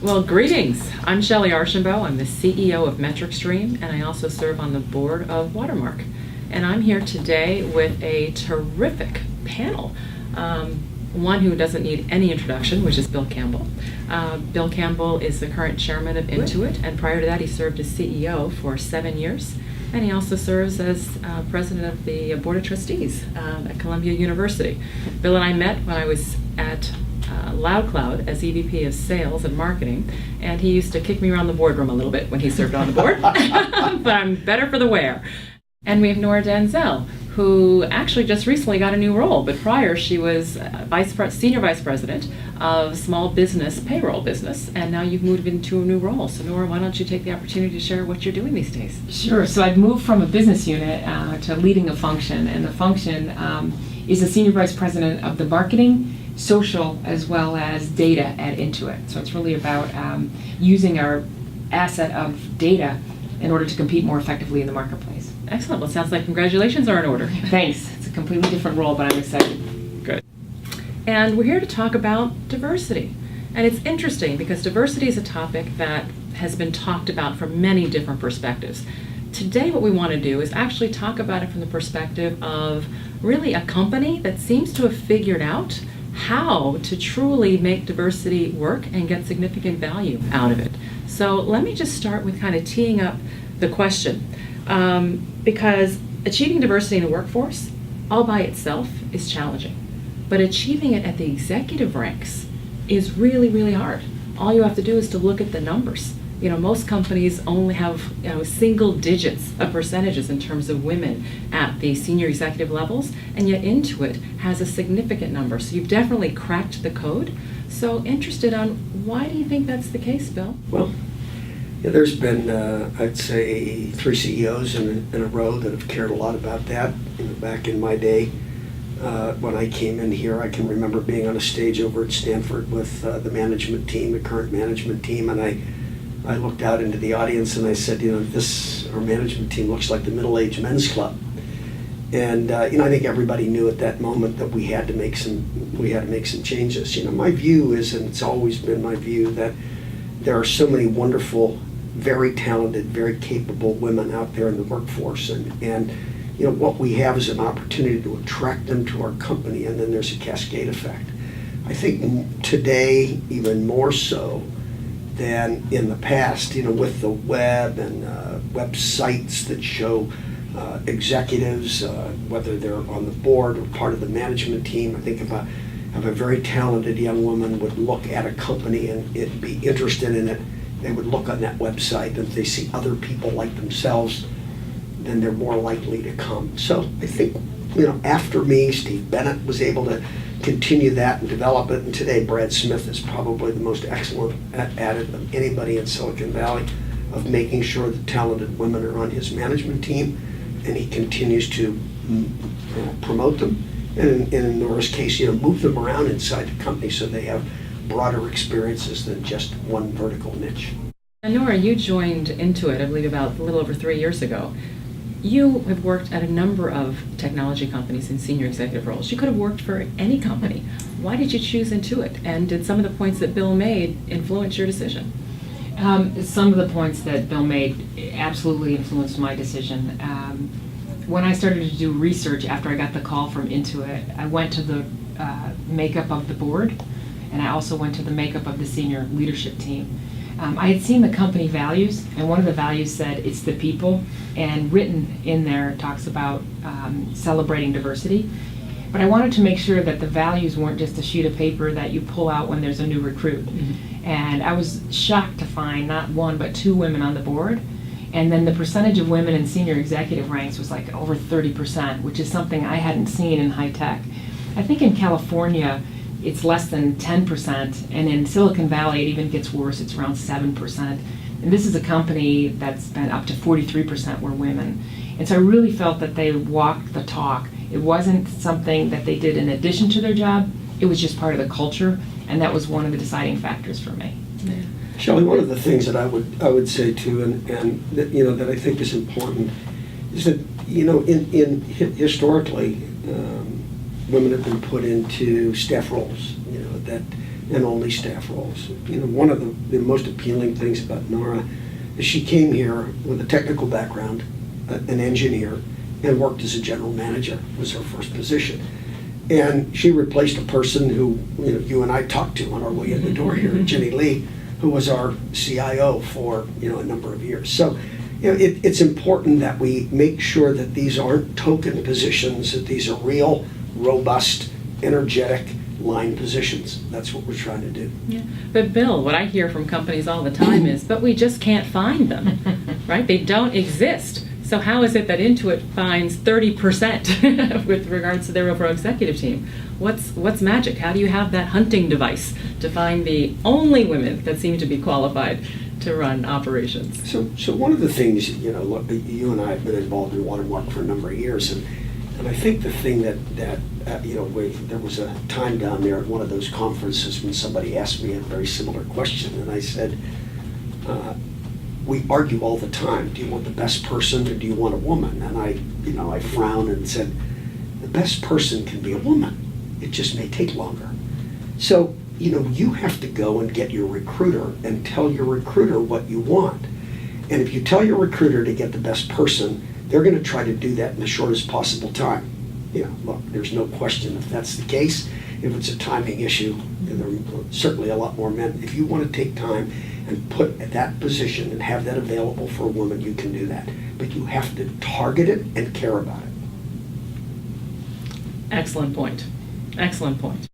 Well, greetings. I'm Shellye Archambeau. I'm the CEO of MetricStream, and I also serve on the board of Watermark. And I'm here today with a terrific panel. One who doesn't need any introduction, which is Bill Campbell. Bill Campbell is the current chairman of Intuit, and prior to that he served as CEO for 7 years. And he also serves as president of the board of trustees at Columbia University. Bill and I met when I was at LoudCloud as EVP of Sales and Marketing, and he used to kick me around the boardroom a little bit when he served on the board, but I'm better for the wear. And we have Nora Denzel, who actually just recently got a new role, but prior she was Senior Vice President of Small Business Payroll Business, and now you've moved into a new role. So Nora, why don't you take the opportunity to share what you're doing these days? Sure. So I've moved from a business unit to leading a function, and the function is the Senior Vice President of the Marketing, Social, as well as Data at Intuit. So it's really about using our asset of data in order to compete more effectively in the marketplace. Excellent. Well, it sounds like congratulations are in order. Thanks. It's a completely different role, but I'm excited. Good. And we're here to talk about diversity. And it's interesting because diversity is a topic that has been talked about from many different perspectives. Today what we want to do is actually talk about it from the perspective of really a company that seems to have figured out how to truly make diversity work and get significant value out of it. So let me just start with kind of teeing up the question. Because achieving diversity in the workforce all by itself is challenging, but achieving it at the executive ranks is really, really hard. All you have to do is to look at the numbers. You know, most companies only have single digits of percentages in terms of women at the senior executive levels, and yet Intuit has a significant number. So you've definitely cracked the code. So interested on why do you think that's the case, Bill? Well, yeah, there's been, I'd say, 3 CEOs in a row that have cared a lot about that. Back in my day, when I came in here, I can remember being on a stage over at Stanford with the management team, the current management team, and I looked out into the audience and I said, our management team looks like the middle-aged men's club. And I think everybody knew at that moment that we had to make some changes. My view is, and it's always been my view, that there are so many wonderful, very talented, very capable women out there in the workforce, and what we have is an opportunity to attract them to our company, and then there's a cascade effect. I think today even more so than in the past, with the web and websites that show executives, whether they're on the board or part of the management team. I think if a very talented young woman would look at a company and it'd be interested in it, they would look on that website, and if they see other people like themselves, then they're more likely to come. So I think, after me, Steve Bennett was able to continue that and develop it, and today Brad Smith is probably the most excellent at it of anybody in Silicon Valley, of making sure that talented women are on his management team, and he continues to promote them, and in Nora's case, move them around inside the company so they have broader experiences than just one vertical niche. And Nora, you joined Intuit, I believe, about a little over 3 years ago. You have worked at a number of technology companies in senior executive roles. You could have worked for any company. Why did you choose Intuit? And did some of the points that Bill made influence your decision? Some of the points that Bill made absolutely influenced my decision. When I started to do research after I got the call from Intuit, I went to the makeup of the board, and I also went to the makeup of the senior leadership team. I had seen the company values, and one of the values said it's the people, and written in there talks about celebrating diversity. But I wanted to make sure that the values weren't just a sheet of paper that you pull out when there's a new recruit. Mm-hmm. And I was shocked to find not 1 but 2 women on the board. And then the percentage of women in senior executive ranks was like over 30%, which is something I hadn't seen in high tech. I think in California, it's less than 10%, and in Silicon Valley, it even gets worse. It's around 7%. And this is a company that's been up to 43% were women. And so I really felt that they walked the talk. It wasn't something that they did in addition to their job. It was just part of the culture, and that was one of the deciding factors for me. Yeah. Shellye, one of the things that I would say too, and that, that I think is important, is that You know, historically, women have been put into staff roles, you know, that, and only staff roles. You know, one of the most appealing things about Nora is she came here with a technical background, an engineer, and worked as a general manager, was her first position. And she replaced a person who, you know, you and I talked to on our way in the door here, Jenny Lee, who was our CIO for, you know, a number of years. So, you know, it's important that we make sure that these aren't token positions, that these are real, robust, energetic line positions. That's what we're trying to do. Yeah. But Bill, what I hear from companies all the time is, but we just can't find them, right? They don't exist. So how is it that Intuit finds 30% with regards to their overall executive team? What's magic? How do you have that hunting device to find the only women that seem to be qualified to run operations? So one of the things, you know, look, you and I have been involved in Watermark for a number of years, and I think the thing that you know, there was a time down there at one of those conferences when somebody asked me a very similar question, and I said, we argue all the time. Do you want the best person or do you want a woman? And I frowned and said, the best person can be a woman. It just may take longer. So, you know, you have to go and get your recruiter and tell your recruiter what you want. And if you tell your recruiter to get the best person, they're going to try to do that in the shortest possible time. You know, look, there's no question if that's the case. If it's a timing issue, there are certainly a lot more men. If you want to take time and put at that position and have that available for a woman, you can do that. But you have to target it and care about it. Excellent point. Excellent point.